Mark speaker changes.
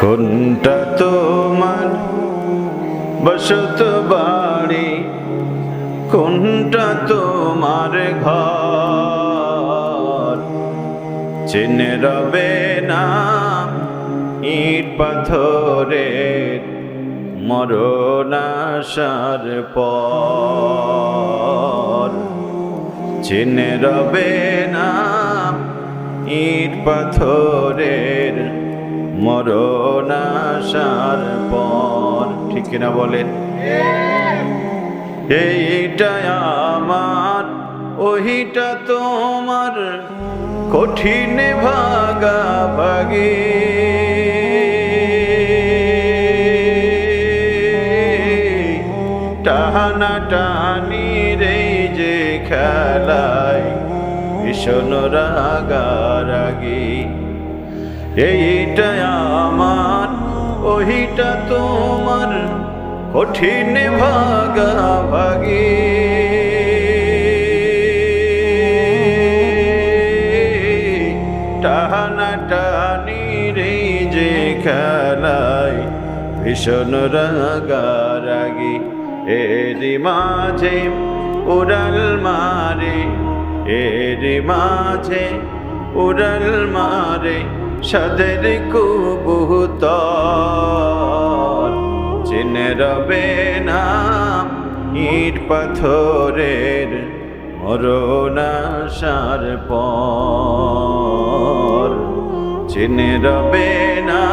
Speaker 1: কোনটা তোমার বসত বাড়ি, কোনটা তোমার ঘর? চিনে রবে না ইট পাথরের মরণ আসার পর। চিনে রবে না ইট পাথরের মরণ আসার পর। ঠিক কিনা বলেন? এইটা আমার ওইটা তোমার, কঠিন ভাগাভাগি। টানা টানি রে যে খেলায় ভীষণ রাগারাগি। এইটা আমার ওইটা তোমার, কঠিন ভাগাভাগি। টানা টানি রে যে খেলায় ভীষণ রাগারাগি। এরি মাঝে উড়াল মারে, এরি মাঝে উড়াল মারে সাদের কবুতর। চিনে রবে না ইট পাথরের মরণ আসার পর। চিনে রবে না